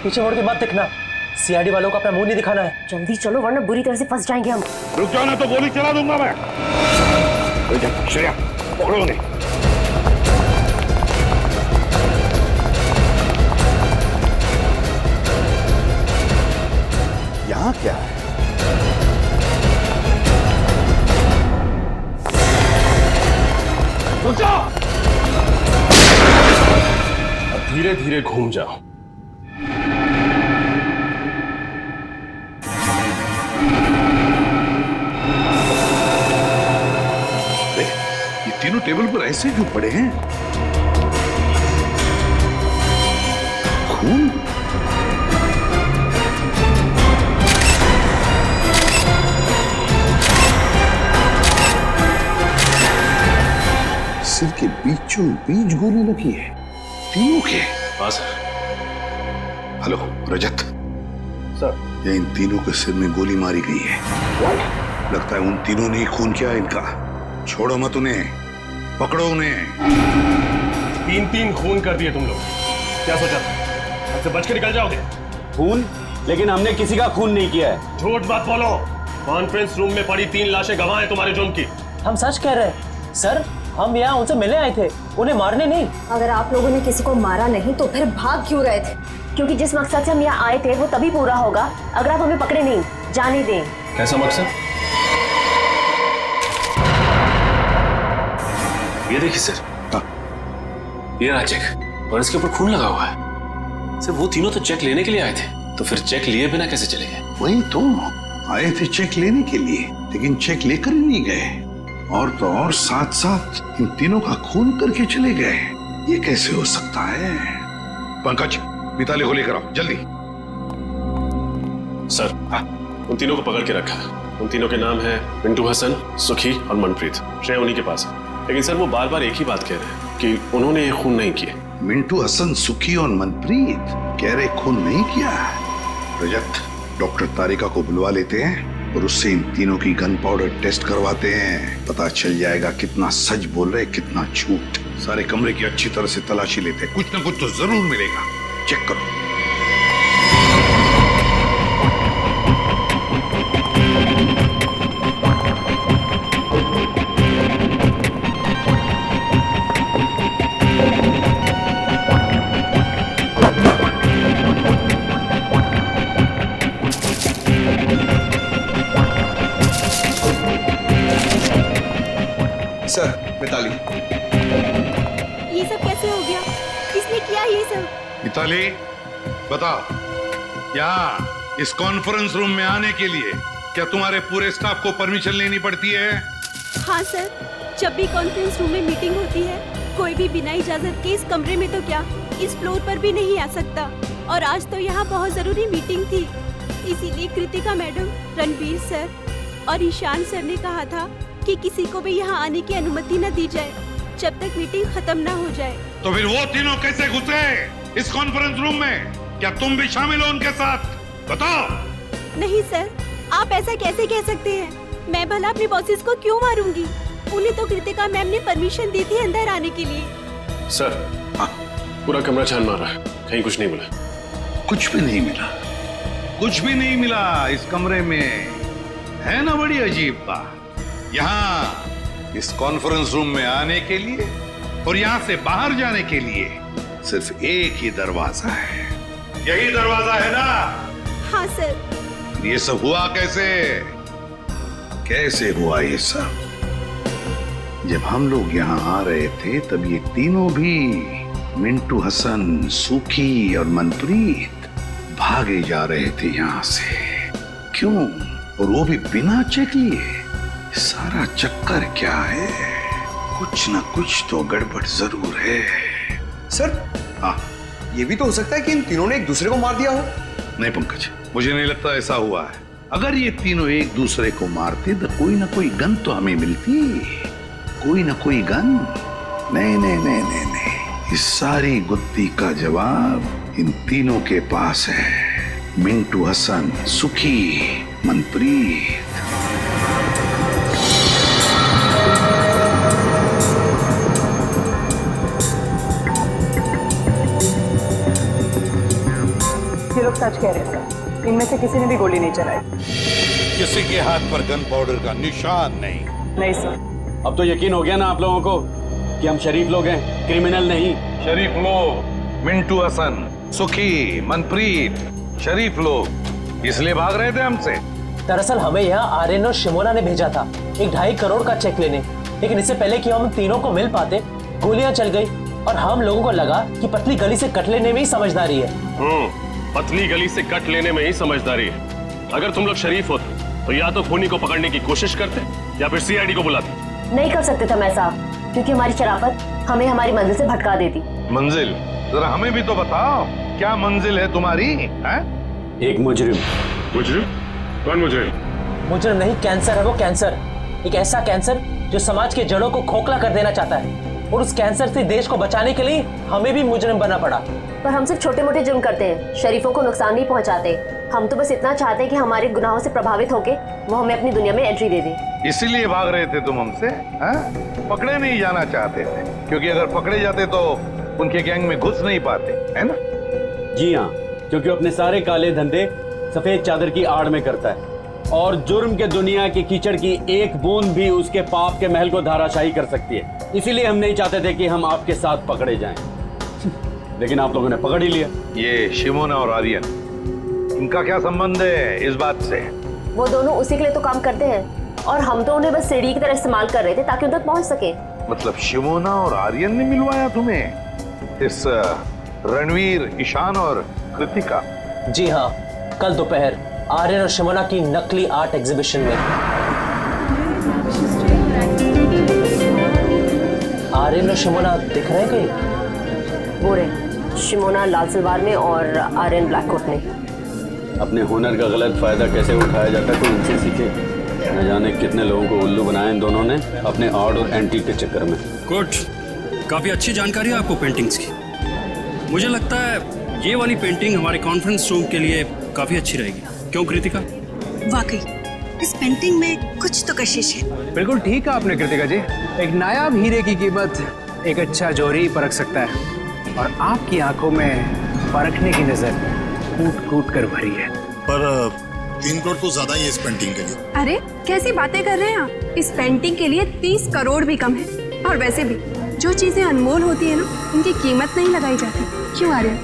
पीछे मुड़ के मत देखना, सीआईडी वालों को अपना मुंह नहीं दिखाना है। जल्दी चलो वरना बुरी तरह से फंस जाएंगे हम। रुक जाओ ना तो गोली चला दूंगा मैं। श्रेया पकड़ो उन्हें। यहाँ क्या है? रुक जाओ। अब धीरे धीरे घूम जाओ। ये तीनों टेबल पर ऐसे क्यों पड़े हैं? खून? सिर के बीचों बीच गोली लगी है तीनों के। हाँ सर। हेलो रजत सर, ये इन तीनों के सिर में गोली मारी गई है। लगता है उन तीनों ने ही खून किया इनका। छोड़ो मत उन्हें, पकड़ो उन्हें। 3-3 खून कर दिए तुम लोग। क्या सोचा था हमसे बच के निकल जाओगे? खून? लेकिन हमने किसी का खून नहीं किया है। झूठ मत बोलो। कॉन्फ्रेंस रूम में पड़ी 3 लाशें गवाह हैं तुम्हारे जुर्म की। हम सच कह रहे हैं सर, हम यहाँ उनसे मिलने आए थे, उन्हें मारने नहीं। अगर आप लोगों ने किसी को मारा नहीं तो फिर भाग क्यों रहे थे? क्योंकि जिस मकसद से हम यहाँ आए थे वो तभी पूरा होगा अगर आप हमें पकड़े नहीं, जाने दें। कैसा मकसद? ये देखिए सर, ये रहा चेक और इसके ऊपर खून लगा हुआ है। सर वो तीनों तो चेक लेने के लिए आए थे, तो फिर चेक लिए बिना कैसे चले गए? वही तो, आए थे चेक लेने के लिए लेकिन चेक लेकर ही नहीं गए, और तो और साथ साथ इन तीनों का खून करके चले गए। ये कैसे हो सकता है? पंकज, मिताली को लेकर आओ जल्दी। सर उन तीनों को पकड़ के रखा है। उन तीनों के नाम है मिंटू हसन, सुखी और मनप्रीत। श्रेया उन्हीं के पास है, लेकिन सर वो बार बार एक ही बात कह रहे हैं कि उन्होंने ये खून नहीं किए। मिंटू हसन, सुखी और मनप्रीत कह रहे खून नहीं किया। रजत, डॉक्टर तारिका को बुलवा लेते हैं और उससे इन तीनों की गन पाउडर टेस्ट करवाते हैं। पता चल जाएगा कितना सच बोल रहे कितना झूठ। सारे कमरे की अच्छी तरह से तलाशी लेते हैं, कुछ ना कुछ तो जरूर मिलेगा। चेक करो। सर, मिताली। ये सब कैसे हो गया? किसने किया ये सब? मिताली बताओ, यहाँ इस कॉन्फ्रेंस रूम में आने के लिए क्या तुम्हारे पूरे स्टाफ को परमिशन लेनी पड़ती है? हाँ सर, जब भी कॉन्फ्रेंस रूम में मीटिंग होती है कोई भी बिना इजाजत के इस कमरे में तो क्या इस फ्लोर पर भी नहीं आ सकता। और आज तो यहाँ बहुत जरूरी मीटिंग थी, इसीलिए कृतिका मैडम, रणबीर सर और ईशान सर ने कहा था कि किसी को भी यहाँ आने की अनुमति न दी जाए जब तक मीटिंग खत्म न हो जाए। तो फिर वो तीनों कैसे घुसे इस कॉन्फ्रेंस रूम में? क्या तुम भी शामिल हो उनके साथ? बताओ। नहीं सर, आप ऐसा कैसे कह सकते हैं? मैं भला अपने बॉसेस को क्यों मारूंगी? उन्हें तो कृतिका मैम ने परमिशन दी थी अंदर आने के लिए। सर पूरा कमरा छान मार रहा है, कहीं कुछ नहीं मिला। कुछ भी नहीं मिला? कुछ भी नहीं मिला इस कमरे में? है ना बड़ी अजीब बात। यहाँ इस कॉन्फ्रेंस रूम में आने के लिए और यहाँ से बाहर जाने के लिए सिर्फ एक ही दरवाजा है। यही दरवाजा है ना? हाँ सर। ये सब हुआ कैसे? कैसे हुआ ये सब? जब हम लोग यहाँ आ रहे थे तब ये तीनों भी, मिंटू हसन, सुखी और मनप्रीत, भागे जा रहे थे यहाँ से। क्यों? और वो भी बिना चेक लिए। सारा चक्कर क्या है? कुछ ना कुछ तो गड़बड़ जरूर है। सर, हाँ, ये भी तो हो सकता है कि इन तीनों ने एक दूसरे को मार दिया हो। नहीं पंकज, मुझे नहीं लगता ऐसा हुआ है। अगर ये तीनों एक दूसरे को मारते तो कोई ना कोई गन तो हमें मिलती, कोई ना कोई गन। नहीं नहीं नहीं नहीं नहीं, इस सारी गुत्थी का जवाब इन तीनों के पास है। मिंटू हसन, सुखी, मनप्रीत। सच कह रहे सर, इनमें से किसी ने भी गोली नहीं चलाई। किसी के हाथ पर गन पाउडर का निशान नहीं। नहीं सर। अब तो यकीन हो गया ना आप लोगों को कि हम शरीफ लोग हैं, क्रिमिनल नहीं। शरीफ लोग, मिंटू हसन, सुखी, मनप्रीत, शरीफ लोग इसलिए भाग रहे थे हमसे। दरअसल हमें यहाँ आर्यन और शिमोना ने भेजा था 1.5 करोड़ का चेक लेने, लेकिन इससे पहले कि हम तीनों को मिल पाते गोलियां चल गई और हम लोगों को लगा कि पतली गली से कट लेने में ही समझदारी है। पतली गली से कट लेने में ही समझदारी है। अगर तुम लोग शरीफ होते तो या तो खूनी को पकड़ने की कोशिश करते या फिर सीआईडी को बुलाते। नहीं कर सकते थे मैं साहब, क्योंकि हमारी शराफत हमें हमारी मंजिल से भटका देती। मंजिल? जरा हमें भी तो बताओ, क्या मंजिल है तुम्हारी? एक मुजरिम। मुजरिम? कौन मुजरिम? मुजरिम नहीं, कैंसर है वो, कैंसर। एक ऐसा कैंसर जो समाज के जड़ों को खोखला कर देना चाहता है, और उस कैंसर से देश को बचाने के लिए हमें भी मुजरिम बनना पड़ा। पर हम सिर्फ छोटे मोटे जुर्म करते हैं, शरीफों को नुकसान नहीं पहुंचाते। हम तो बस इतना चाहते हैं कि हमारे गुनाहों से प्रभावित होके वो हमें अपनी दुनिया में एंट्री दे दे। इसीलिए भाग रहे थे तुम हमसे? पकड़े नहीं जाना चाहते थे, क्योंकि अगर पकड़े जाते तो उनके गैंग में घुस नहीं पाते, है ना? जी हाँ, क्योंकि अपने सारे काले धंधे सफेद चादर की आड़ में करता है, और जुर्म के दुनिया की कीचड़ की एक बूंद भी उसके पाप के महल को धाराशाही कर सकती है। इसीलिए हम नहीं चाहते थे कि हम आपके साथ पकड़े जाएं। लेकिन आप लोगों ने पकड़ ही लिया। ये शिमोना और आर्यन, इनका क्या संबंध है इस बात से? वो दोनों उसी के लिए तो काम करते हैं, और हम तो उन्हें बस सीढ़ी की तरह इस्तेमाल कर रहे थे ताकि उन तक पहुंच सके। मतलब शिमोना और आर्यन ने मिलवाया तुम्हें इस रणवीर, ईशान और कृतिका? जी हाँ, कल दोपहर आर्यन और शिमोना की नकली आर्ट एग्जीबिशन में। आर्यन और शिमोना दिख रहे हैं कहीं? वो रहे, शिमोना लाल सलवार में और आर्यन ब्लैक कोट में। अपने हुनर का गलत फायदा कैसे उठाया जाता है कोई इनसे सीखे। न जाने कितने लोगों को उल्लू बनाया इन दोनों ने अपने आर्ट और एंटीक के चक्कर में। गुड, काफी अच्छी जानकारी है आपको पेंटिंग्स की। मुझे लगता है ये वाली पेंटिंग हमारे कॉन्फ्रेंस रूम के लिए काफी अच्छी रहेगी, क्यों कृतिका? वाकई इस पेंटिंग में कुछ तो कशिश है। बिल्कुल ठीक है आपने कृतिका जी, एक नायाब हीरे की कीमत एक अच्छा जौहरी परख सकता है, और आपकी आंखों में परखने की नजर कूट कूट कर भरी है। पर 3 करोड़ तो ज्यादा ही है इस पेंटिंग के लिए। अरे कैसी बातें कर रहे हैं आप? इस पेंटिंग के लिए 30 करोड़ भी कम है। और वैसे भी जो चीजें अनमोल होती है ना, उनकी कीमत नहीं लगाई जाती। क्यों आर्यन?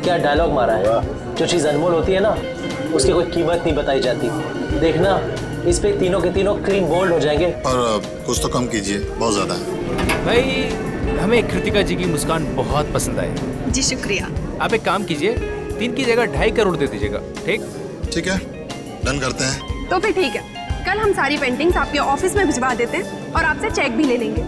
क्या डायलॉग मारा है। जो चीज अनमोल होती है ना, उसकी कोई कीमत नहीं बताई जाती। देखना, इस पे तीनों के तीनों क्लीन बोल्ड हो जाएंगे। पर कुछ तो कम कीजिए, बहुत ज्यादा है। भाई हमें कृतिका जी की मुस्कान बहुत पसंद आई। जी शुक्रिया। आप एक काम कीजिए, 3 की जगह 2.5 करोड़ दे दीजिएगा। ठीक? ठीक है, डन करते हैं। तो फिर ठीक है, कल हम सारी पेंटिंग्स आपके ऑफिस में भिजवा देते हैं और आपसे चेक भी ले लेंगे।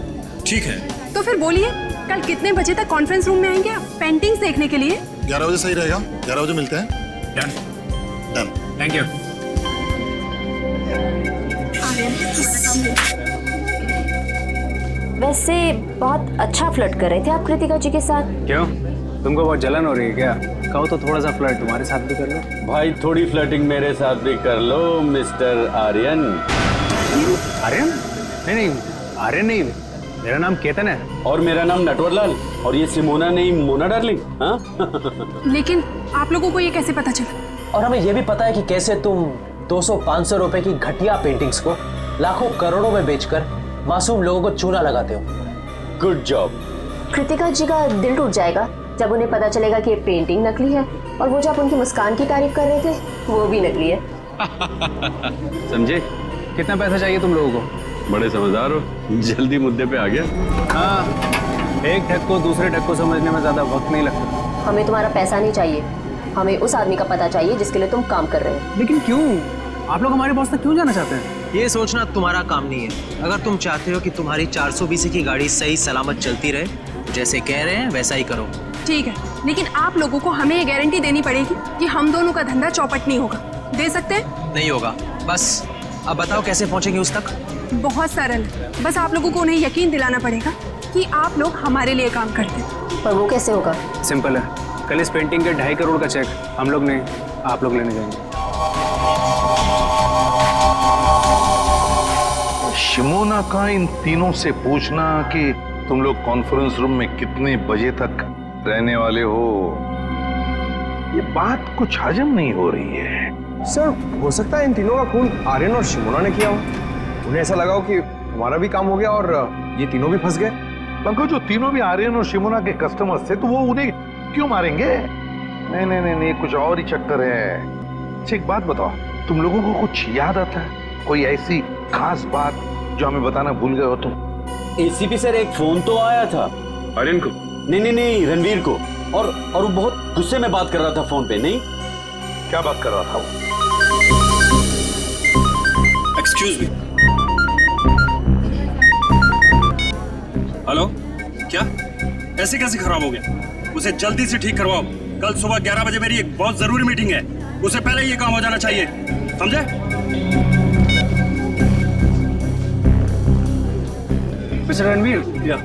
ठीक है। तो फिर बोलिए, कल कितने बजे तक कॉन्फ्रेंस रूम में आएंगे आप पेंटिंग्स देखने के लिए? 11 बजे सही रहेगा। 11 बजे मिलते हैं। डन। डन। Thank you. वैसे बहुत अच्छा फ्लर्ट कर रहे थे आप कृतिका जी के साथ। क्यों, तुमको बहुत जलन हो रही है क्या? कहो तो थोड़ा सा फ्लर्ट तुम्हारे साथ भी कर लो। भाई थोड़ी फ्लर्टिंग मेरे साथ भी कर लो मिस्टर आर्यन। आर्यन? नहीं, आर्यन नहीं, मेरा नाम केतन है। और मेरा नाम नटवरलाल, और ये सिमोना नहीं मोना डार्लिंग। हाँ? लेकिन आप लोगों को ये कैसे पता चला? और हमें ये भी पता है कि कैसे तुम 200-500 रुपए की घटिया पेंटिंग्स को लाखों करोड़ों में बेचकर मासूम लोगों को चूना लगाते हो। Good job. कृतिका जी का दिल टूट जाएगा जब उन्हें पता चलेगा कि ये पेंटिंग नकली है, और वो जो आप उनकी मुस्कान की तारीफ कर रहे थे वो भी नकली है। समझे? कितना पैसा चाहिए तुम लोगों को? बड़े समझदार हो, जल्दी मुद्दे पे आ गया। हाँ, एक ठग को दूसरे ठग को समझने में ज्यादा वक्त नहीं लगता। हमें तुम्हारा पैसा नहीं चाहिए, हमें उस आदमी का पता चाहिए जिसके लिए तुम काम कर रहे हो। लेकिन क्यों? आप लोग हमारे बॉस तक क्यों जाना चाहते हैं? ये सोचना तुम्हारा काम नहीं है। अगर तुम चाहते हो कि तुम्हारी 420 की गाड़ी सही सलामत चलती रहे, तो जैसे कह रहे हैं वैसा ही करो। ठीक है, लेकिन आप लोगों को हमें ये गारंटी देनी पड़ेगी कि हम दोनों का धंधा चौपट नहीं होगा। दे सकते हैं? नहीं होगा। बस अब बताओ कैसे पहुंचेंगे उस तक? बहुत सरल, बस आप लोगों को उन्हें यकीन दिलाना पड़ेगा कि आप लोग हमारे लिए काम करते हैं। पर वो कैसे होगा? सिंपल है, कल इस पेंटिंग के 2.5 करोड़ का चेक हम लोग नहीं, आप लोग लेने जाएंगे। शिमोना का इन तीनों से पूछना कि तुम लोग कॉन्फ्रेंस रूम में कितने बजे तक रहने वाले हो, ये बात कुछ हजम नहीं हो रही है। सर हो सकता है इन तीनों का खून आर्यन और शिमोना ने किया हो। उन्हें ऐसा लगा हो कि हमारा भी काम हो गया और ये तीनों भी फंस गए। पंकज, जो तीनों भी आर्यन और शिमोना के कस्टमर्स थे तो वो उन्हें क्यों मारेंगे? नहीं नहीं नहीं नहीं, कुछ और ही चक्कर है। अच्छा एक बात बताओ, तुम लोगों को कुछ याद आता है? कोई ऐसी खास बात जो हमें बताना भूल गए हो तुम? एसीपी सर, एक फोन तो आया था आर्यन को? नहीं रणवीर को, और वो बहुत गुस्से में बात कर रहा था फोन पे। नहीं, क्या बात कर रहा था वो? Excuse me. हेलो, क्या ऐसे कैसे खराब हो गया? उसे जल्दी से ठीक करवाओ। कल सुबह 11 बजे मेरी एक बहुत जरूरी मीटिंग है, उसे पहले ये काम हो जाना चाहिए, समझे? मिस्टर रणवीर, या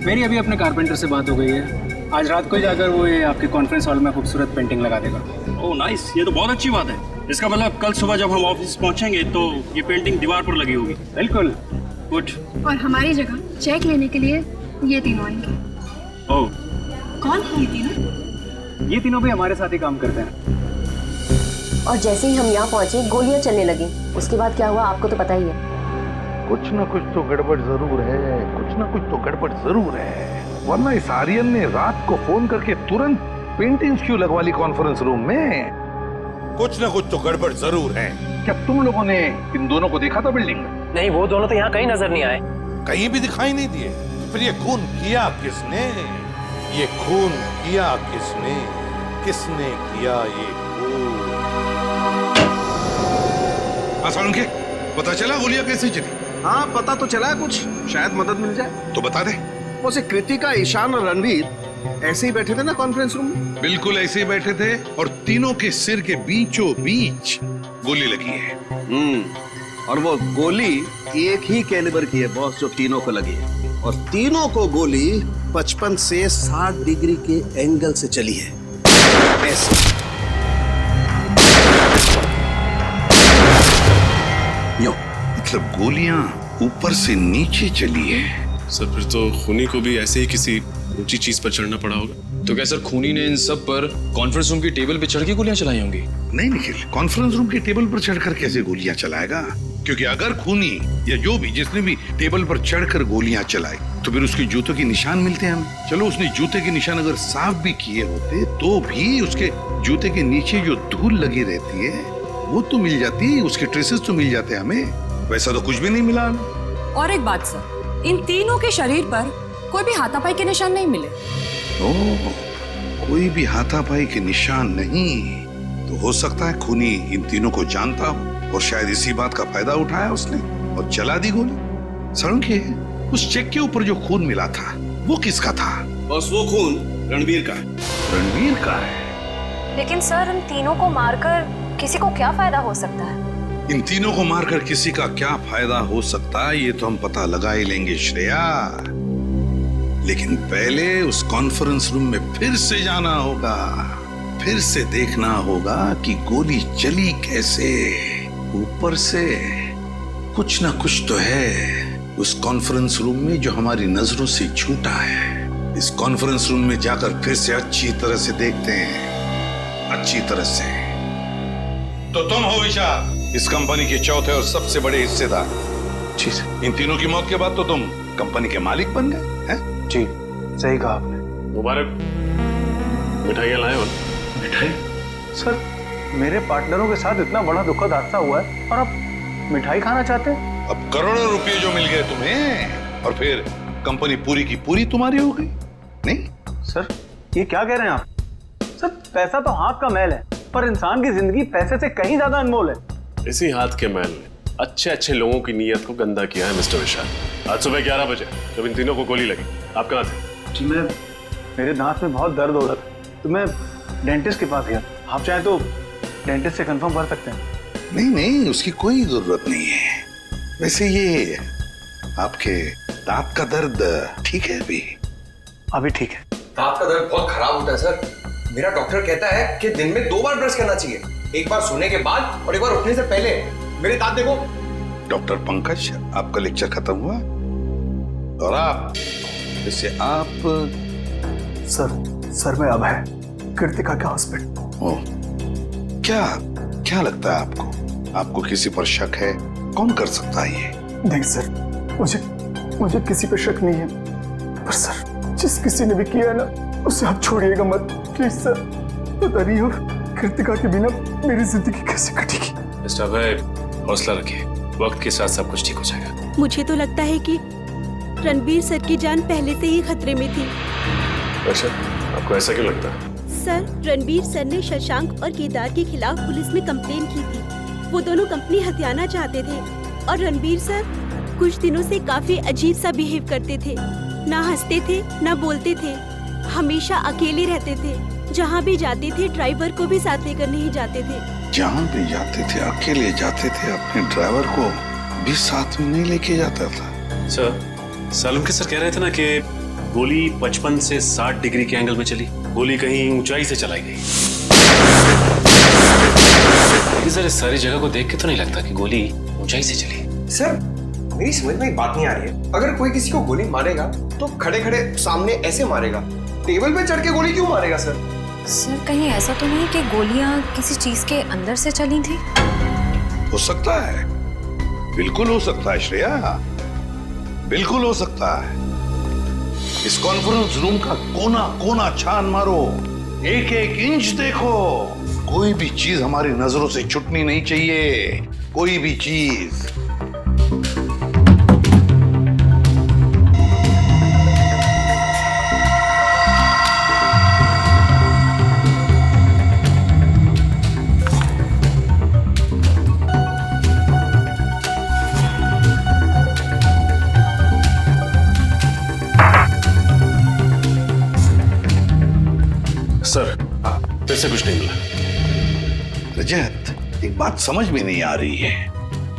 मेरी अभी अपने कारपेंटर से बात हो गई है। आज रात को ही जाकर वो ये आपके कॉन्फ्रेंस हॉल में खूबसूरत पेंटिंग लगा देगा। ओह नाइस, ये तो बहुत अच्छी बात है। इसका मतलब कल सुबह जब हम ऑफिस पहुंचेंगे तो ये पेंटिंग दीवार पर लगी होगी। बिल्कुल। गुड। और हमारी जगह चेक लेने के लिए ये तीनों आएंगे। ओह, कौन है ये तीनों? ये तीनों भी हमारे साथ ही काम करते हैं। और जैसे ही हम यहाँ पहुंचे गोलियां चलने लगी। उसके बाद क्या हुआ आपको तो पता ही है। कुछ ना कुछ तो गड़बड़ जरूर है, कुछ ना कुछ तो गड़बड़ जरूर है, वरना इस आर्यन ने रात को फोन करके तुरंत पेंटिंग्स क्यों लगवा ली कॉन्फ्रेंस रूम में? कुछ ना कुछ तो गड़बड़ जरूर है। क्या तुम लोगों ने इन दोनों को देखा था बिल्डिंग में? नहीं, वो दोनों तो यहाँ कहीं नजर नहीं आए। कहीं भी दिखाई नहीं दिए। फिर ये खून किया किसने? ये खून किया किसने? किसने किया ये खून? के पता चला गोलियां कैसे चली? हाँ पता तो चला है कुछ, शायद मदद मिल जाए। तो बता दे। उसे कृतिका, ईशान और रणवीर ऐसे ही बैठे थे ना कॉन्फ्रेंस रूम में? बिल्कुल ऐसे ही बैठे थे और तीनों के सिर के बीचों बीच गोली लगी है। और वो गोली एक ही कैलिबर की है बॉस, जो तीनों को लगी है। और तीनों को गोली 55 से 60 डिग्री के एंगल से चली है। ऐसे मतलब गोलियां ऊपर से नीचे चली है। सर फिर तो खूनी को भी ऐसे ही किसी ऊंची चीज पर चढ़ना पड़ा होगा। तो क्या सर खूनी ने इन सब पर कॉन्फ्रेंस रूम की टेबल पे चढ़ के गोलियां चलाई होंगी? नहीं निखिल, कॉन्फ्रेंस रूम की टेबल पर चढ़कर कैसे गोलियां चलाएगा? क्योंकि अगर खूनी या जो भी जिसने भी टेबल पर चढ़कर गोलियां चलाई तो फिर उसके जूतों के निशान मिलते हैं हमें। चलो उसने जूते के निशान अगर साफ भी किए होते तो भी उसके जूते के नीचे जो धूल लगी रहती है वो तो मिल जाती, उसके ट्रेसेस तो मिल जाते हमें। वैसा तो कुछ भी नहीं मिला हमें। और एक बात सर, इन तीनों के शरीर पर कोई भी हाथापाई के निशान नहीं मिले। ओह, कोई भी हाथापाई के निशान नहीं, तो हो सकता है खूनी इन तीनों को जानता हो और शायद इसी बात का फायदा उठाया उसने और चला दी गोली। सड़के उस चेक के ऊपर जो खून मिला था वो किसका था? बस वो खून रणवीर का है। रणवीर का है? लेकिन सर इन तीनों को मारकर किसी को क्या फायदा हो सकता है? इन तीनों को मारकर किसी का क्या फायदा हो सकता है ये तो हम पता लगा ही लेंगे श्रेया। लेकिन पहले उस कॉन्फ्रेंस रूम में फिर से जाना होगा, फिर से देखना होगा कि गोली चली कैसे। ऊपर से कुछ ना कुछ तो है उस कॉन्फ्रेंस रूम में जो हमारी नजरों से छूटा है। इस कॉन्फ्रेंस रूम में जाकर फिर से अच्छी तरह से देखते हैं, अच्छी तरह से। तो तुम हो विशाल, इस कंपनी के चौथे और सबसे बड़े हिस्सेदार। जी सर। इन तीनों की मौत के बाद तो तुम कंपनी के मालिक बन गए हैं? जी सही कहा आपने। मुबारक। मिठाइयाँ लाए हो? मिठाई? सर मेरे पार्टनरों के साथ इतना बड़ा दुखद हादसा हुआ है और आप मिठाई खाना चाहते हैं? अब करोड़ों रुपए जो मिल गए तुम्हें और फिर कंपनी पूरी की पूरी तुम्हारी हो गई? नहीं सर ये क्या कह रहे हैं आप? सर पैसा तो हाथ का मैल है, पर इंसान की जिंदगी पैसे से कहीं ज्यादा अनमोल है। इसी हाथ के मैल ने अच्छे अच्छे लोगों की नीयत को गंदा किया है मिस्टर विशाल। आज सुबह 11 बजे जब इन तीनों को गोली लगी, आप कहाँ थे? जी मेरे दांत में बहुत दर्द हो रहा था तो मैं डेंटिस्ट के पास गया। आप चाहें तो डेंटिस्ट से कंफर्म कर सकते हैं। नहीं नहीं, उसकी कोई जरूरत नहीं है। वैसे ये आपके दांत का दर्द ठीक है? अभी ठीक है। दांत का दर्द बहुत खराब होता है सर। मेरा डॉक्टर कहता है कि दिन में 2 बार ब्रश करना चाहिए, एक बार सोने के बाद और एक बार उठने से पहले। मेरे दांत देखो। डॉक्टर पंकज, आपका लेक्चर खत्म हुआ और आप जैसे आप सर में अब है। कृतिका का हस्बैंड। ओ, क्या लगता है आपको? आपको किसी पर शक है? कौन कर सकता है ये? नहीं सर, मुझे किसी पर शक नहीं है, पर सर जिस किसी ने भी किया है ना उसे आप छोड़िएगा मत प्लीज सर। पता नहीं हो कृतिका के बिना मेरी जिंदगी कैसे कटेगी। मिस्टर अभय, हौसला रखिए, वक्त के साथ सब कुछ ठीक हो जाएगा। मुझे तो लगता है कि रणबीर सर की जान पहले से ही खतरे में थी। अच्छा, आपको ऐसा क्यों लगता है? सर, रणबीर सर ने शशांक और केदार के खिलाफ पुलिस में कंप्लेन की थी। वो दोनों कंपनी हथियाना चाहते थे और रणबीर सर कुछ दिनों से काफी अजीब सा बिहेव करते थे। ना हंसते थे, ना बोलते थे, हमेशा अकेले रहते थे। जहाँ भी जाते थे ड्राइवर को भी साथ लेकर नहीं जाते थे। जहाँ भी जाते थे अकेले जाते थे, अपने ड्राइवर को भी साथ में नहीं लेके जाता था। सर, सालुंके सर कह रहे थे ना कि गोली 55 से 60 डिग्री के एंगल में चली। गोली कहीं ऊंचाई से चलाई गई। लेकिन सर, इस सारी जगह को देख के तो नहीं लगता कि गोली ऊंचाई से चली। सर, मेरी समझ में एक बात नहीं आ रही है। अगर कोई किसी को गोली मारेगा तो खड़े खड़े सामने ऐसे मारेगा, टेबल पे चढ़ के गोली क्यों मारेगा सर? सर, कहीं ऐसा तो नहीं कि गोलियां किसी चीज के अंदर से चली थी? हो सकता है, बिल्कुल हो सकता है श्रेया, बिल्कुल हो सकता है। इस कॉन्फ्रेंस रूम का कोना कोना छान मारो, एक एक इंच देखो, कोई भी चीज हमारी नजरों से छूटनी नहीं चाहिए, कोई भी चीज। सर, फिर से कुछ नहीं मिला। रजत, एक बात समझ में नहीं आ रही है।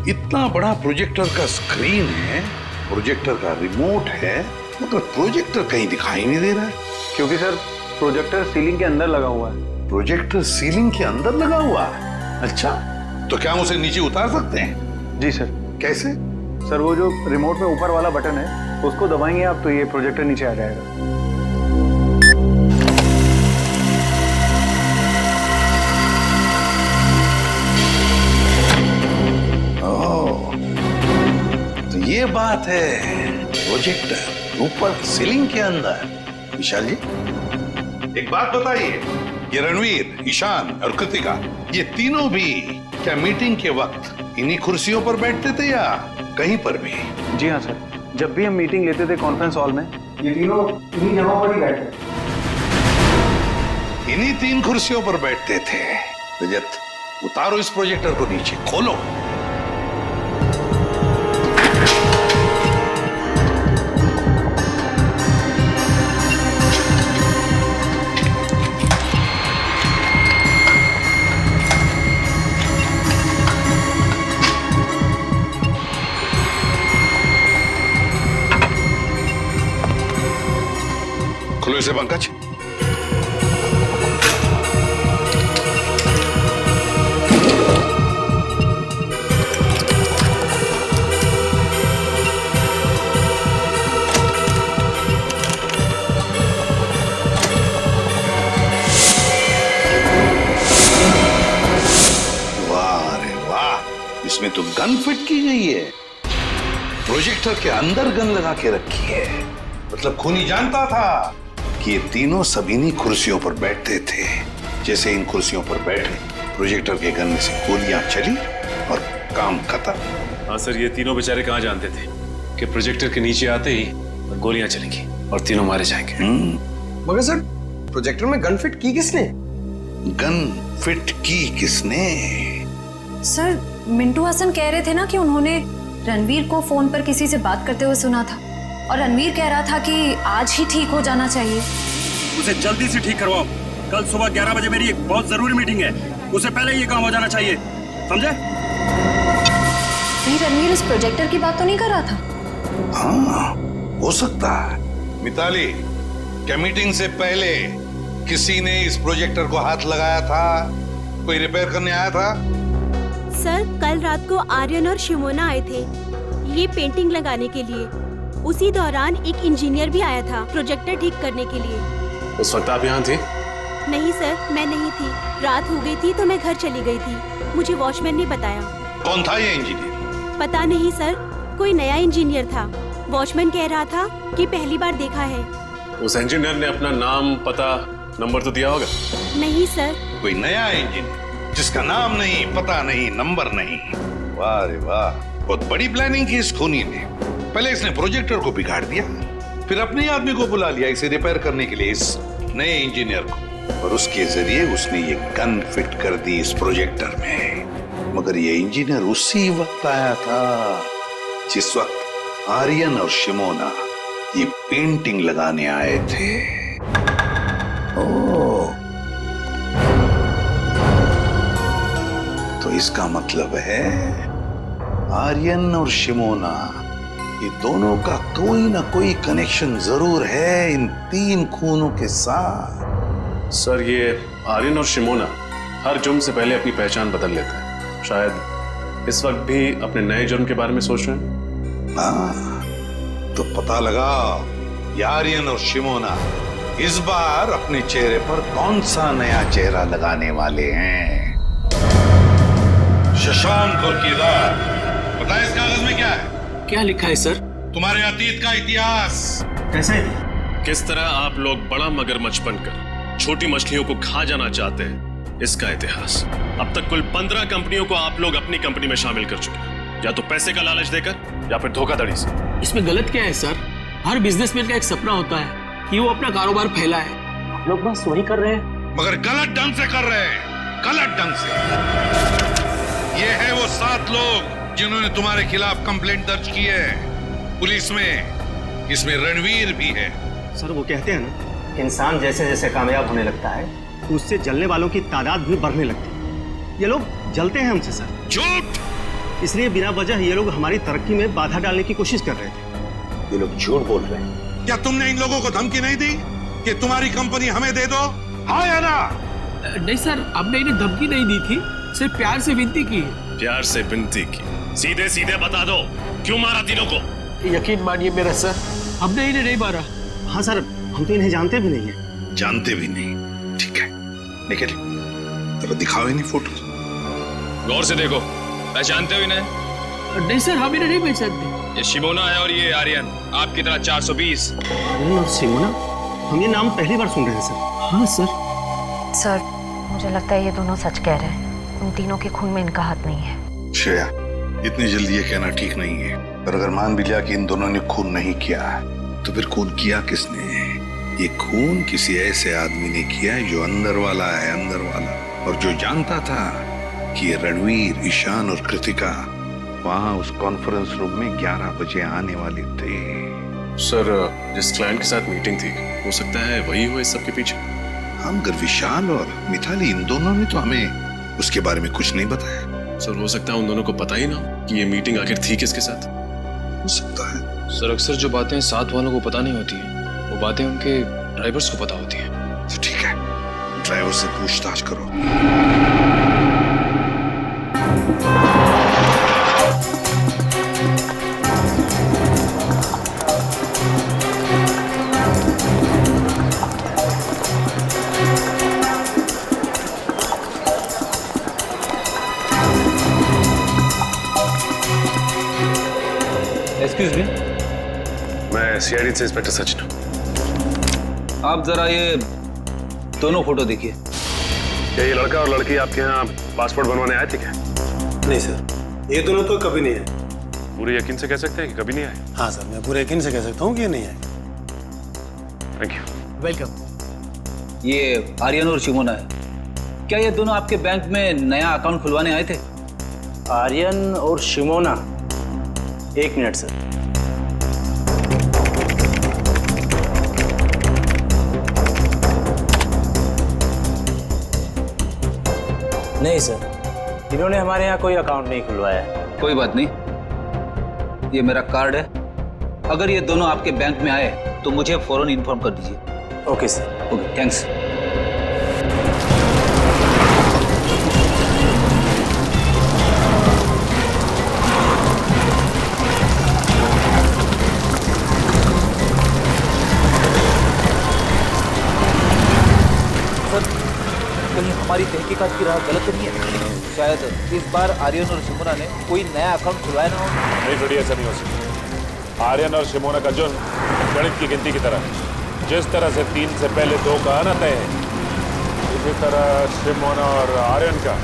इतना बड़ा प्रोजेक्टर का स्क्रीन है, प्रोजेक्टर का रिमोट है, मगर प्रोजेक्टर कहीं दिखाई नहीं दे रहा है। क्योंकि सर प्रोजेक्टर सीलिंग के अंदर लगा हुआ है। प्रोजेक्टर सीलिंग के अंदर लगा हुआ है? अच्छा, तो क्या हम उसे नीचे उतार सकते हैं? जी सर। कैसे? सर, वो जो रिमोट में ऊपर वाला बटन है उसको दबाएंगे आप तो ये प्रोजेक्टर नीचे आ जाएगा। ये बात है, प्रोजेक्टर ऊपर सीलिंग के अंदर। विशाल जी, एक बात बताइए, ये रणवीर, ईशान और कृतिका, ये तीनों भी क्या मीटिंग के वक्त इन्हीं कुर्सियों पर बैठते थे या कहीं पर भी? जी हाँ सर, जब भी हम मीटिंग लेते थे कॉन्फ्रेंस हॉल में, ये तीनों इन्हीं जगहों पर ही बैठते। इन्हीं 3 कुर्सियों पर बैठते थे। रजत, उतारो इस प्रोजेक्टर को नीचे, खोलो। खोलो इसे पंकज। वाह रे वाह, इसमें तो गन फिट की गई है। प्रोजेक्टर के अंदर गन लगा के रखी है। मतलब खूनी जानता था कि ये तीनों सब इन्हीं कुर्सियों पर बैठते थे। जैसे इन कुर्सियों पर बैठे, प्रोजेक्टर के गन में से गोलियां चली और काम खत्म। हाँ सर, ये तीनों बेचारे कहाँ जानते थे कि प्रोजेक्टर के नीचे आते ही गोलियां चलेंगी और तीनों मारे जाएंगे। मगर सर, प्रोजेक्टर में गन फिट की किसने? गन फिट की किसने? सर, मिंटू हसन कह रहे थे ना कि उन्होंने रणवीर को फोन पर किसी से बात करते हुए सुना था और रणवीर कह रहा था कि आज ही ठीक हो जाना चाहिए। उसे जल्दी से ठीक करवाओ। कल सुबह 11 बजे मेरी एक बहुत जरूरी मीटिंग है, उसे पहले ये काम हो जाना चाहिए, समझे? नहीं, रणवीर उस प्रोजेक्टर की बात तो नहीं कर रहा था? हाँ, हो सकता है। मिताली, क्या मीटिंग से पहले किसी ने इस प्रोजेक्टर को हाथ लगाया था? कोई रिपेयर करने आया था? सर, कल रात को आर्यन और शिमोना आए थे ये पेंटिंग लगाने के लिए। उसी दौरान एक इंजीनियर भी आया था प्रोजेक्टर ठीक करने के लिए। उस वक्त आप यहाँ थे? नहीं सर, मैं नहीं थी। रात हो गई थी तो मैं घर चली गई थी। मुझे वॉचमैन ने बताया। कौन था ये इंजीनियर? पता नहीं सर, कोई नया इंजीनियर था। वॉचमैन कह रहा था कि पहली बार देखा है। उस इंजीनियर ने अपना नाम, पता, नंबर तो दिया होगा? नहीं सर। कोई नया इंजीनियर जिसका नाम नहीं, पता नहीं, नंबर नहीं। वाह रे वाह, बहुत बड़ी प्लानिंग की इस खूनी ने। पहले इसने प्रोजेक्टर को बिगाड़ दिया, फिर अपने आदमी को बुला लिया इसे रिपेयर करने के लिए, इस नए इंजीनियर को, और उसके जरिए उसने ये गन फिट कर दी इस प्रोजेक्टर में। मगर ये इंजीनियर उसी वक्त आया था जिस वक्त आर्यन और शिमोना ये पेंटिंग लगाने आए थे। ओह, तो इसका मतलब है आर्यन और शिमोना, ये दोनों का कोई ना कोई कनेक्शन जरूर है इन 3 खूनों के साथ। सर, ये आर्यन और शिमोना हर जुर्म से पहले अपनी पहचान बदल लेते हैं। शायद इस वक्त भी अपने नए जुर्म के बारे में सोच रहे हैं। हाँ, तो पता लगा आर्यन और शिमोना इस बार अपने चेहरे पर कौन सा नया चेहरा लगाने वाले हैं। शशांक और केदार, पता है इस कागज में क्या है? क्या लिखा है सर? तुम्हारे अतीत का इतिहास। कैसे? किस तरह आप लोग बड़ा मगरमच्छ बनकर छोटी मछलियों को खा जाना चाहते हैं, इसका इतिहास। अब तक कुल 15 कंपनियों को आप लोग अपनी कंपनी में शामिल कर चुके हैं, या तो पैसे का लालच देकर या फिर धोखाधड़ी से। इसमें गलत क्या है सर? हर बिजनेसमैन का एक सपना होता है कि वो अपना कारोबार फैलाए। हम लोग बस वही कर रहे हैं। मगर गलत ढंग से कर रहे हैं, गलत ढंग से। ये है वो 7 लोग जिन्होंने तुम्हारे खिलाफ कंप्लेंट दर्ज की है पुलिस में। इसमें रणवीर भी है। सर, वो कहते हैं ना, इंसान जैसे जैसे कामयाब होने लगता है उससे जलने वालों की तादाद भी बढ़ने लगती है। ये लोग जलते हैं हमसे सर। झूठ! इसलिए बिना वजह ये लोग हमारी तरक्की में बाधा डालने की कोशिश कर रहे थे। ये लोग झूठ बोल रहे हैं। क्या तुमने इन लोगों को धमकी नहीं दी कि तुम्हारी कंपनी हमें दे दो? हाँ या ना? नहीं सर, हमने इन्हें धमकी नहीं दी थी, सिर्फ प्यार से विनती की। प्यार से विनती की? सीधे सीधे बता दो, क्यों मारा तीनों को? यकीन मानिए मेरा सर, हमने इन्हें नहीं मारा। हाँ सर, हम तो इन्हें जानते भी नहीं है। जानते भी नहीं? ठीक है, निकल, तो दिखाओ इन्हें फोटो। गौर से देखो, पहचानते हो इन्हें? नहीं सर, हम इन्हें नहीं पहचानते। ये शिमोना है और ये आर्यन, आपकी तरह 420। आर्यन और शिमोना, हम ये नाम पहली बार सुन रहे हैं सर। हाँ सर। सर, मुझे लगता है ये दोनों सच कह रहे हैं। उन तीनों के खून में इनका हाथ नहीं है। श्रेया, इतनी जल्दी ये कहना ठीक नहीं है। पर अगर मान भी लिया कि इन दोनों ने खून नहीं किया, तो फिर खून किया किसने? ये खून किसी ऐसे आदमी ने किया है जो अंदर वाला है, अंदर वाला, और जो जानता था कि ये रणवीर, ईशान और कृतिका वहां उस कॉन्फ्रेंस रूम में 11 बजे आने वाले थे। सर, जिस क्लाइंट के साथ मीटिंग थी, हो सकता है वही हो इस सब के पीछे। हम मगर विशाल और मिताली, इन दोनों ने तो हमें उसके बारे में कुछ नहीं बताया। सर, हो सकता है उन दोनों को पता ही ना कि ये मीटिंग आखिर थी किसके साथ। हो सकता है। सर, अक्सर जो बातें साथ वालों को पता नहीं होती हैं, वो बातें उनके ड्राइवर्स को पता होती हैं। तो ठीक है, ड्राइवर से पूछताछ करो। एक्सक्यूज मी, मैं सीआईडी से इंस्पेक्टर सचिन हूँ। आप जरा ये दोनों फोटो देखिए। क्या ये लड़का और लड़की आपके यहाँ पासपोर्ट बनवाने आए थे क्या? नहीं सर, ये दोनों तो कभी नहीं आए। पूरे यकीन से कह सकते हैं कि कभी नहीं आए? हाँ सर, मैं पूरे यकीन से कह सकता हूँ कि ये नहीं आए। Thank you. वेलकम। ये आर्यन और शिमोना है। क्या ये दोनों आपके बैंक में नया अकाउंट खुलवाने आए थे? आर्यन और शिमोना, एक मिनट सर। नहीं सर, इन्होंने हमारे यहाँ कोई अकाउंट नहीं खुलवाया है। कोई बात नहीं, ये मेरा कार्ड है। अगर ये दोनों आपके बैंक में आए तो मुझे फौरन इन्फॉर्म कर दीजिए। Okay sir. Okay, thanks. Sir, हमारी तहकीकात की राह गलत नहीं है? शायद इस बार आर्यन और शिमोना ने कोई नया अकाउंट खुलवाया ना हो। नहीं थोड़ी ऐसा नहीं हो सकता। आर्यन और शिमोना का जुर्म गणित की गिनती की तरह है। जिस तरह से 3 से पहले 2 का आना तय है, इसी तरह शिमोना और आर्यन का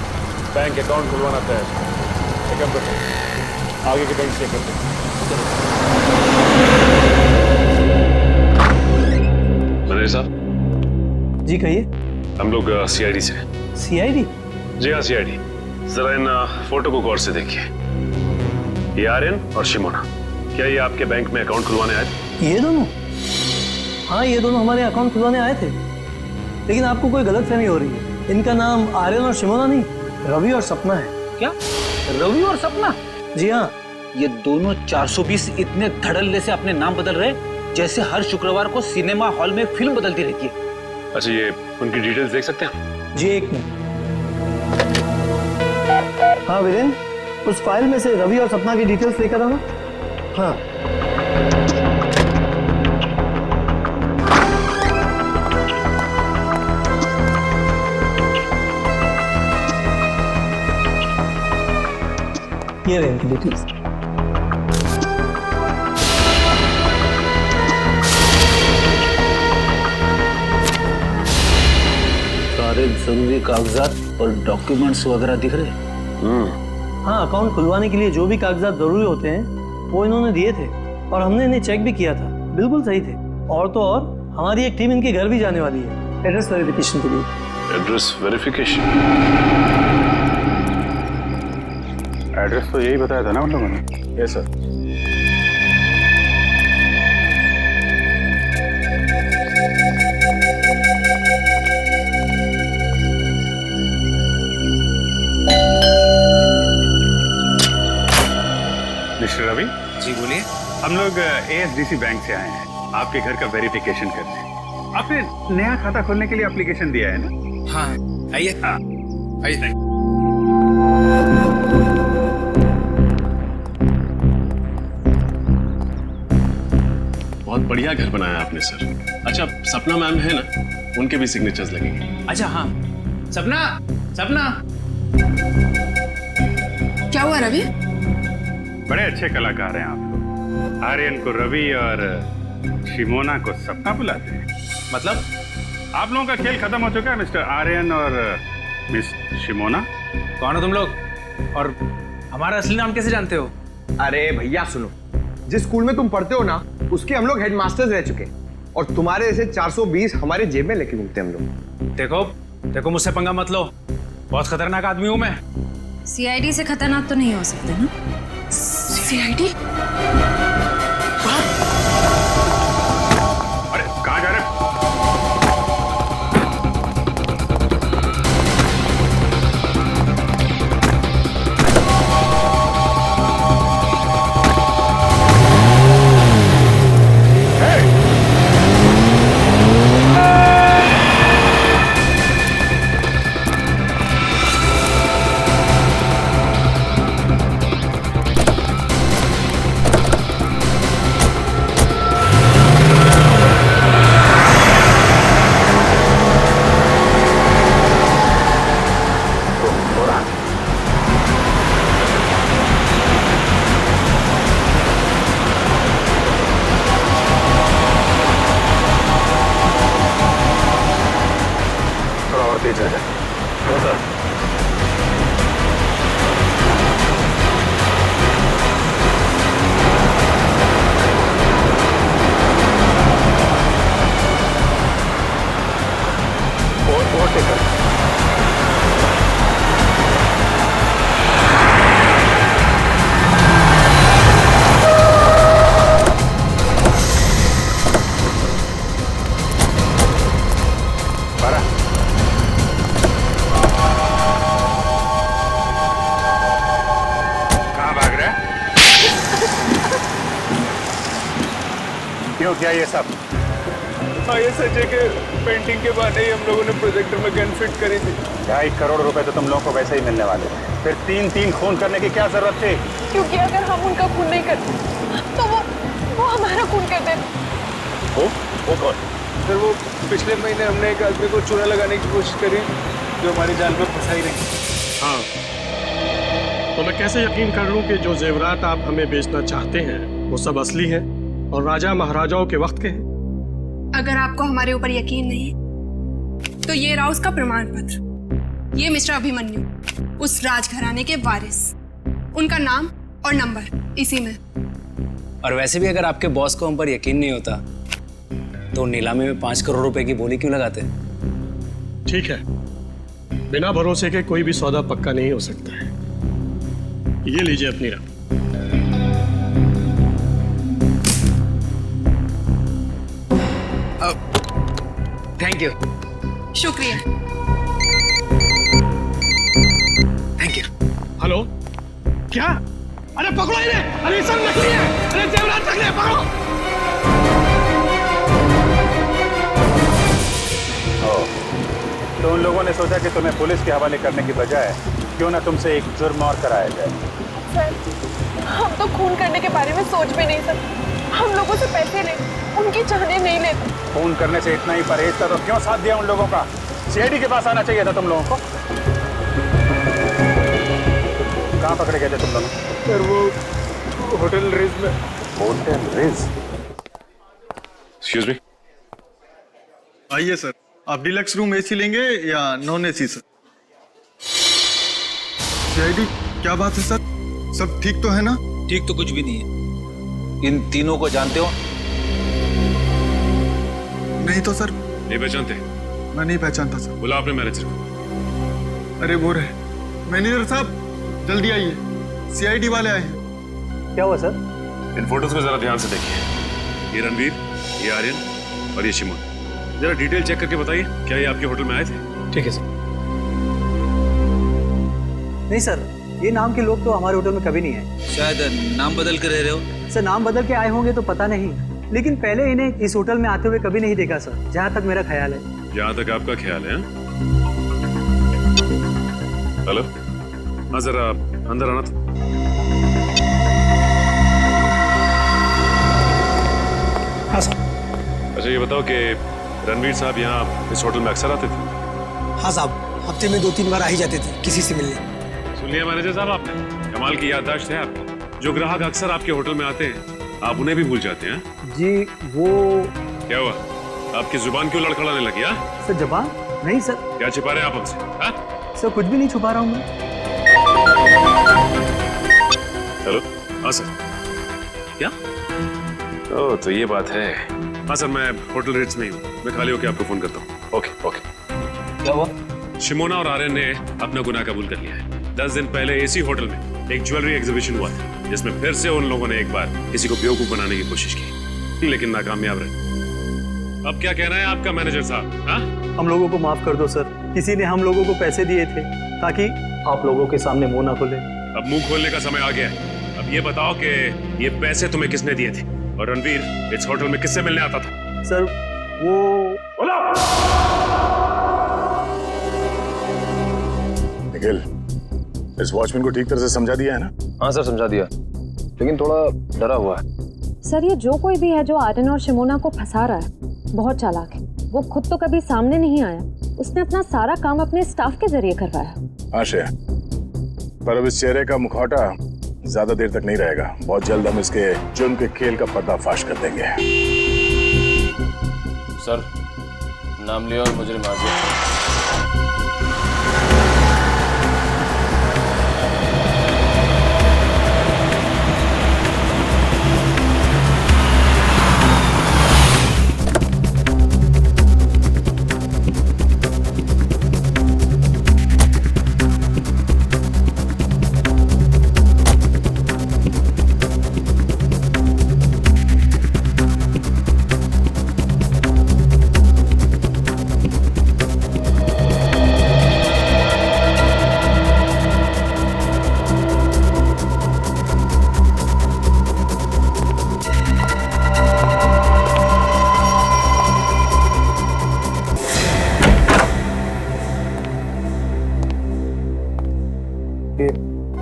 बैंक अकाउंट खुलवाना तय है। एक काम करते हैं, आगे के बैंक चेक करते हैं। मैनेजर साहब जी कहिए। हम लोग सीआईडी से। सीआईडी? जी हाँ सीआईडी। जरा इन फोटो को गौर से देखिए। ये आर्यन और शिमोना, क्या ये आपके बैंक में अकाउंट खुलवाने आए थे? ये दोनों? हाँ, ये दोनों हमारे अकाउंट खुलवाने आए थे, लेकिन आपको कोई गलतफहमी हो रही है। इनका नाम आर्यन और शिमोना नहीं, रवि और सपना है। क्या? रवि और सपना? जी हाँ। ये दोनों 420 इतने धड़ल्ले से अपने नाम बदल रहे जैसे हर शुक्रवार को सिनेमा हॉल में फिल्म बदलती रहती है। अच्छा, ये उनकी डिटेल्स देख सकते हैं? जी एक मिनट। हाँ वीरेंद्र, उस फाइल में से रवि और सपना की डिटेल्स लेकर आना। हाँ। ये रहे इनकी डिटेल्स। सारे जरूरी कागजात और डॉक्यूमेंट्स वगैरह दिख रहे हैं। हाँ, अकाउंट खुलवाने के लिए जो भी कागजात जरूरी होते हैं वो इन्होंने दिए थे और हमने इन्हें चेक भी किया था, बिल्कुल सही थे। और तो और हमारी एक टीम इनके घर भी जाने वाली है एड्रेस वेरिफिकेशन के लिए। Address verification? एड्रेस तो यही बताया था ना उन लोगों ने। Yes sir. Mister Ravi ji बोलिए। हम लोग एएसडीसी बैंक से आए हैं आपके घर का वेरिफिकेशन करने। आपने नया खाता खोलने के लिए एप्लीकेशन दिया है ना? हाँ आइए। हाँ आइए। बहुत बढ़िया घर बनाया आपने सर। अच्छा, सपना मैम है ना, उनके भी सिग्नेचर्स लगेंगे। अच्छा हाँ। सपना, सपना। क्या हुआ रवि? बड़े अच्छे कलाकार हैं आप लोग। आर्यन को रवि और शिमोना को सपना बुलाते हैं। मतलब आप लोगों का खेल खत्म हो चुका है मिस्टर आर्यन और मिस शिमोना। कौन हो तुम लोग और हमारा असली नाम कैसे जानते हो? अरे भैया सुनो, जिस स्कूल में तुम पढ़ते हो ना, उसके हम लोग हेडमास्टर्स रह चुके हैं और तुम्हारे जैसे 420 हमारे जेब में लेके घूमते हैं हम लोग। देखो देखो, मुझसे पंगा मत लो, बहुत खतरनाक आदमी हूं मैं। सीआईडी से खतरनाक तो नहीं हो सकते ना? सीआईडी? अरे कहाँ जा रहे? क्यों क्या ये सब? हाँ ये सच है कि पेंटिंग के बाद ही हम लोगों ने प्रोजेक्टर में गन फिट करी थी। 2.5 करोड़ रुपए तो तुम लोगों को वैसे ही मिलने वाले थे, फिर 3 खून करने की क्या जरूरत थी? क्योंकि अगर हम उनका खून नहीं करते तो वो हमारा खून कर देते। वो कौन? सर वो पिछले महीने हमने एक आदमी को चूना लगाने की कोशिश करी, जो हमारी जाल में फंसा ही नहीं। हाँ, तो मैं कैसे यकीन कर लूं कि जो जेवरात आप हमें बेचना चाहते हैं वो सब असली है और राजा महाराजाओं के वक्त के हैं? अगर आपको हमारे ऊपर यकीन नहीं तो ये रहा उसका प्रमाण पत्र। ये मिस्टर अभिमन्यु, उस राजघराने के वारिस, उनका नाम और नंबर इसी में। और वैसे भी अगर आपके बॉस को हम पर यकीन नहीं होता तो नीलामी में 5 करोड़ रुपए की बोली क्यों लगाते? ठीक है, बिना भरोसे के कोई भी सौदा पक्का नहीं हो सकता है। ये लीजिए अपनी रकम। Thank you. शुक्रिया। Thank you. हेलो, क्या? अरे पकड़ो इन्हें! अरे सब नकली है! अरे जेवरात नकली है, पकड़ो! तो उन लोगों ने सोचा कि तुम्हें पुलिस के हवाले करने की बजाय क्यों ना तुमसे एक जुर्म और कराया जाए। सर, हम तो खून करने के बारे में सोच भी नहीं सकते। हम लोगों से पैसे ले, उनकी चाहने नहीं लेते। खून करने से इतना ही परहेज था तो क्यों साथ दिया उन लोगों का? सीआईडी के पास आना चाहिए था तुम लोगों को। कहाँ पकड़े गए थे तुम लोग? सर वो होटल रिज में। Hotel ridge? Excuse me. आइए सर, आप डिलक्स रूम एसी लेंगे या नॉन एसी सर? सीआईडी, क्या बात है सर? सब ठीक तो है ना? ठीक तो कुछ भी नहीं है। इन तीनों को जानते हो? नहीं तो सर। नहीं पहचानते? मैं नहीं पहचानता सर। बुला अपने मैनेजर को। अरे वो रहे। मैनेजर साहब जल्दी आइए, सीआईडी वाले आए हैं। क्या हुआ सर? इन फोटोज को जरा ध्यान से देखिए। ये रणवीर, ये आर्यन और ये शिमोन। जरा डिटेल चेक करके बताइए, क्या ये आपके होटल में आए थे? ठीक है सर। नहीं सर, ये नाम के लोग तो हमारे होटल में कभी नहीं आए। शायद नाम बदल कर रह रहे हो। सर नाम बदल के आए होंगे तो पता नहीं, लेकिन पहले इन्हें इस होटल में आते हुए कभी नहीं देखा सर, जहाँ तक मेरा ख्याल है। जहाँ तक आपका ख्याल है? हेलो, हाँ जरा अंदर आना था। हाँ सर। अच्छा ये बताओ कि रणवीर साहब यहाँ इस होटल में अक्सर आते थे? हाँ साहब, हफ्ते में 2-3 बार आ ही जाते थे किसी से मिलने। सुन लिया मैनेजर साहब आपने? कमाल की याददाश्त है आपकी। जो ग्राहक अक्सर आपके होटल में आते हैं आप उन्हें भी भूल जाते हैं? जी वो क्या हुआ, आपकी जुबान क्यों लड़खड़ाने लगी? सर जबान नहीं सर। क्या छिपा रहे हैं आप हमसे? सर कुछ भी नहीं छुपा रहा हूँ मैं। हेलो, हाँ सर। क्या? ओह तो ये बात है। हाँ सर, मैं होटल रिट्स में ही हूँ। मैं खाली होकर आपको फोन करता हूँ। Okay okay. क्या हुआ? शिमोना और आर्यन ने अपना गुनाह कबूल कर लिया है। 10 दिन पहले इसी होटल में एक ज्वेलरी एग्जीबिशन हुआ था, जिसमें फिर से उन लोगों ने एक बार किसी को बेवकूफ बनाने की कोशिश की, लेकिन नाकामयाब रहे। अब क्या कहना है आपका मैनेजर साहब? हाँ? हम लोगों को माफ कर दो सर। किसी ने हम लोगों को पैसे दिए थे ताकि आप लोगों के सामने मुंह ना खोले। अब मुंह खोलने का समय आ गया है। अब ये बताओ कि ये पैसे तुम्हें किसने दिए थे और रणवीर इस होटल में किससे मिलने आता था? सर वो बोलो। निखिल, इस वॉचमैन को ठीक तरह से समझा दिया है ना? हाँ सर समझा दिया, लेकिन थोड़ा डरा हुआ है। सर ये जो कोई भी है जो आर्यन और शिमोना को फंसा रहा है बहुत चालाक है। वो खुद तो कभी सामने नहीं आया, उसने अपना सारा काम अपने स्टाफ के जरिए करवाया। हाँ श्रेया, पर अब इस चेहरे का मुखौटा ज्यादा देर तक नहीं रहेगा। बहुत जल्द हम इसके जुर्म के खेल का पर्दाफाश कर देंगे। सर नाम लिया और मुजरिम आ गया।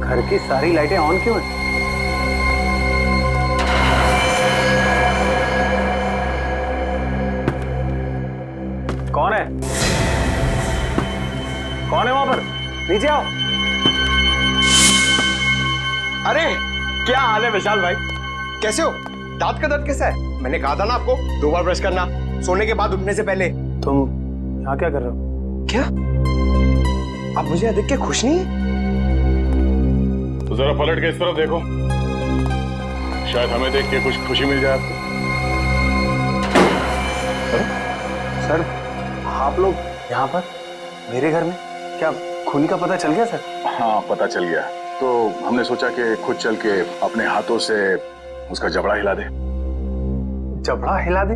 घर की सारी लाइटें ऑन क्यों हैं? कौन है? कौन है वहां पर? नीचे आओ। अरे क्या हाल है विशाल भाई, कैसे हो? दांत का दर्द कैसा है? मैंने कहा था ना आपको 2 बार ब्रश करना सोने के बाद उठने से पहले। तुम यहाँ क्या कर रहे हो? क्या आप मुझे देख के खुश नहीं है? तो जरा पलट के इस तरफ देखो, शायद हमें देख के कुछ खुशी मिल जाए आपको। सर आप लोग यहाँ पर मेरे घर में, क्या खूनी का पता चल गया सर? हाँ पता चल गया, तो हमने सोचा कि खुद चल के अपने हाथों से उसका जबड़ा हिला दे। जबड़ा हिला दे?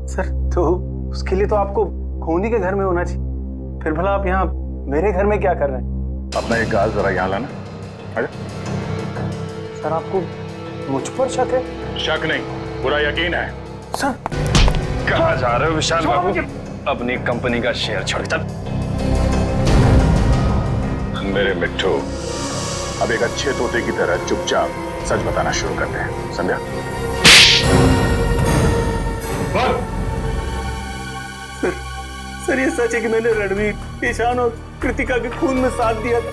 सर तो उसके लिए तो आपको खूनी के घर में होना चाहिए, फिर भला आप यहाँ मेरे घर में क्या कर रहे हैं? अपना एक गाल जरा यहाँ लाना। अरे सर आपको मुझ पर शक है? शक नहीं, पूरा यकीन है। सर कहाँ जा रहे हो विशाल बाबू? अपनी कंपनी का शेयर छोड़ चल। मेरे मिट्टू, अब एक अच्छे तोते की तरह चुपचाप सच बताना शुरू करते हैं, समझा? सर ये सच है कि मैंने रणवीर, ईशान और कृतिका के खून में साथ दिया था,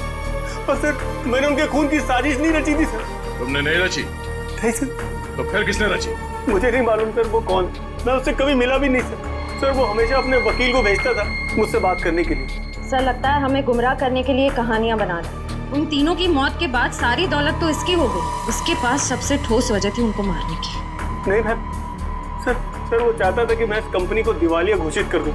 और सर मैंने उनके खून की साजिश नहीं रची थी सर। तुमने नहीं रची? नहीं सर। तो फिर किसने रची? मुझे नहीं मालूम सर वो कौन, मैं उससे कभी मिला भी नहीं सर। सर वो हमेशा अपने वकील को भेजता था मुझसे बात करने के लिए। सर लगता है हमें गुमराह करने के लिए कहानियां बना रहे। उन तीनों की मौत के बाद सारी दौलत तो इसकी हो गई, उसके पास सबसे ठोस वजह थी उनको मारने की। नहीं भाई सर वो चाहता था कि मैं इस कंपनी को दिवालिया घोषित कर दूं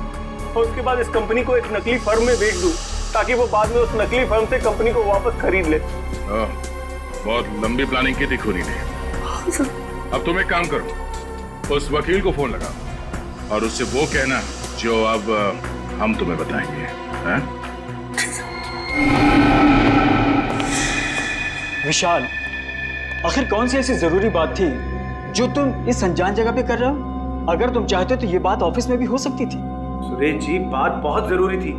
और उसके बाद इस कंपनी को एक नकली फर्म में बेच दूं, ताकि वो बाद में उस नकली फर्म से कंपनी को वापस खरीद ले। बहुत लंबी प्लानिंग की थी खूनी ने। अब तुम एक काम करो, उस वकील को फोन लगाओ और उससे वो कहना जो अब हम तुम्हें बताएंगे। हैं? विशाल, आखिर कौन सी ऐसी जरूरी बात थी जो तुम इस अनजान जगह पे कर रहे हो? अगर तुम चाहते तो ये बात ऑफिस में भी हो सकती थी। सुरेश जी बात बहुत जरूरी थी,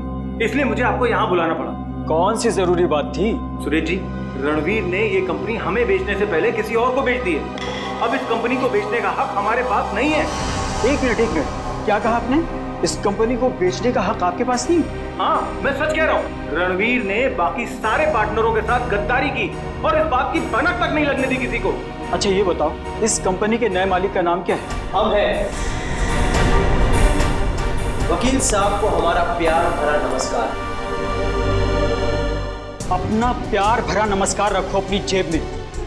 इसलिए मुझे आपको यहाँ बुलाना पड़ा। कौन सी जरूरी बात थी? सुरेश जी, रणवीर ने ये कंपनी हमें बेचने से पहले किसी और को बेच दी है। अब इस कंपनी को बेचने का हक हमारे पास नहीं है। एक मिनट, क्या कहा आपने? इस कंपनी को बेचने का हक आपके पास नहीं? हाँ मैं सच कह रहा हूँ, रणवीर ने बाकी सारे पार्टनरों के साथ गद्दारी की और इस बात की भनक तक नहीं लगने दी किसी को। अच्छा ये बताओ, इस कंपनी के नए मालिक का नाम क्या है? हम हैं। वकील साहब को हमारा प्यार भरा नमस्कार। अपना प्यार भरा नमस्कार रखो अपनी जेब में,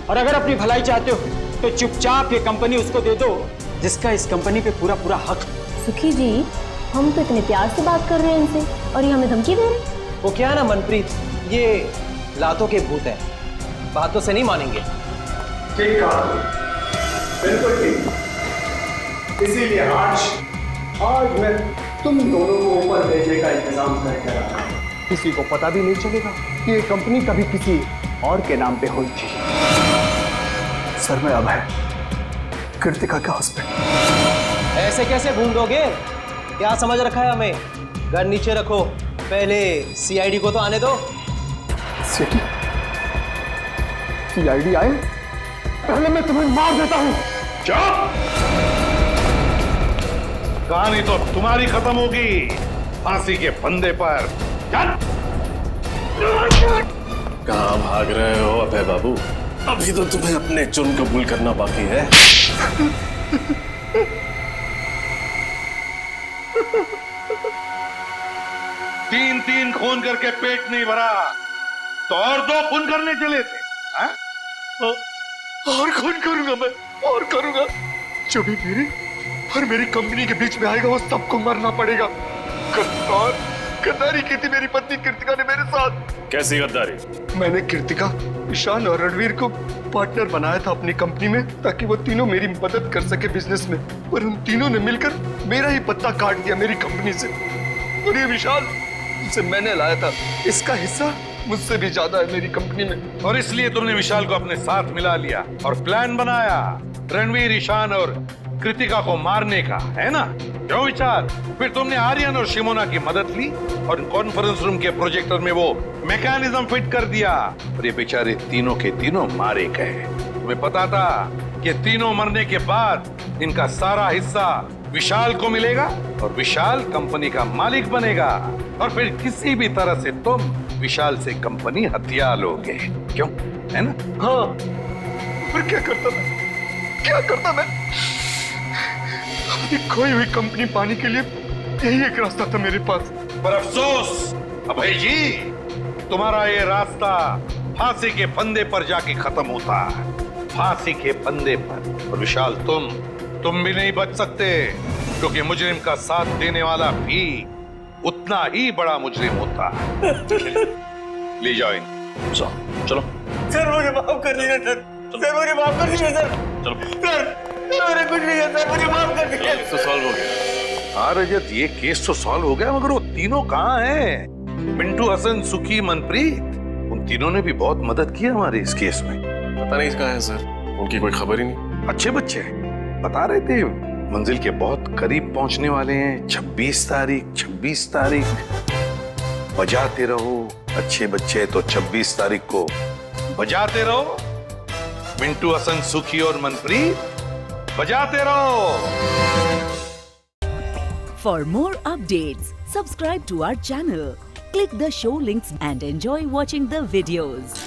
और अगर अपनी भलाई चाहते हो तो चुपचाप ये कंपनी उसको दे दो जिसका इस कंपनी पे पूरा पूरा हक। सुखी जी, हम तो इतने प्यार से बात कर रहे हैं इनसे और ये हमें धमकी दे रहे हैं। वो क्या है ना मनप्रीत, ये लातों के भूत है, बातों से नहीं मानेंगे। ठीक कहा, बिल्कुल ठीक। इसीलिए आज मैं तुम दोनों को ऊपर भेजने का इंतजाम करके रहा हूं। किसी को पता भी नहीं चलेगा कि ये कंपनी कभी किसी और के नाम पे हुई थी। सर मैं अब है कृतिका का हस्बैंड। ऐसे कैसे भूल दोगे? क्या समझ रखा है हमें? घर नीचे रखो, पहले सीआईडी को तो आने दो। सीआईडी आए पहले मैं तुम्हें मार देता हूं। कहानी तो तुम्हारी खत्म होगी फांसी के फंदे पर। कहाँ भाग रहे हो अभय बाबू? अभी तो तुम्हें अपने जुर्म कबूल करना बाकी है। तीन खून करके पेट नहीं भरा तो और 2 खून करने चले थे। हा? और खून करूंगा मैं, और करूंगा। जो भी मेरे और मेरी कंपनी के बीच में आएगा वो सबको मरना पड़ेगा। गद्दारी की थी मेरी पत्नी कृतिका ने मेरे साथ। कैसी गद्दारी? मैंने कृतिका, ईशान और रणवीर को पार्टनर बनाया था अपनी कंपनी में, ताकि वो तीनों मेरी मदद कर सके बिजनेस में, और उन तीनों ने मिलकर मेरा ही पत्ता काट दिया मेरी कंपनी से। और ये विशाल जिसे मैंने लाया था, इसका हिस्सा मुझसे भी ज्यादा है मेरी कंपनी में। और इसलिए तुमने विशाल को अपने साथ मिला लिया और प्लान बनाया रणवीर, ईशान और कृतिका को मारने का, है ना? क्यों विशाल? फिर तुमने आर्यन और शिमोना की मदद ली और कॉन्फ्रेंस रूम के प्रोजेक्टर में वो मैकेनिज्म फिट कर दिया, और ये बेचारे तीनों के तीनों मारे गए। तुम्हें पता था कि तीनों मरने के बाद इनका सारा हिस्सा विशाल को मिलेगा और विशाल कंपनी का मालिक बनेगा और फिर किसी भी तरह से तुम विशाल से कंपनी हथिया लोगे, क्यों? है ना? हाँ। फिर क्या करता मैं? क्या करता मैं? अपनी खोई हुई कंपनी पाने के लिए यही एक रास्ता था मेरे पास। पर अफसोस अभय जी, तुम्हारा ये रास्ता फांसी के फंदे पर जाके खत्म होता है, फांसी के फंदे पर। और विशाल तुम भी नहीं बच सकते, क्योंकि मुजरिम का साथ देने वाला भी उतना ही बड़ा मुजरिम होता है। ले जाओ इनको। चलो सर मुझे माफ कर दीजिए सर मुझे माफ कर दीजिए सर। चलो सर मेरे कुछ नहीं है सर, मुझे माफ कर दीजिए। तो सॉल्व हो गया। हाँ रजत, ये केस तो सॉल्व हो गया, मगर वो तीनों कहाँ हैं? मिंटू, हसन, सुखी, मनप्रीत, उन तीनों ने भी बहुत मदद की हमारे इस केस में। पता नहीं कहाँ है सर, उनकी कोई खबर ही नहीं। अच्छे बच्चे बता रहे थे मंजिल के बहुत करीब पहुंचने वाले हैं। 26 तारीख बजाते रहो अच्छे बच्चे, तो 26 तारीख को बजाते रहो मिंटू, हसन, सुखी और मनप्रीत, बजाते रहो। For more updates, subscribe to our channel, click the show links and enjoy watching the videos.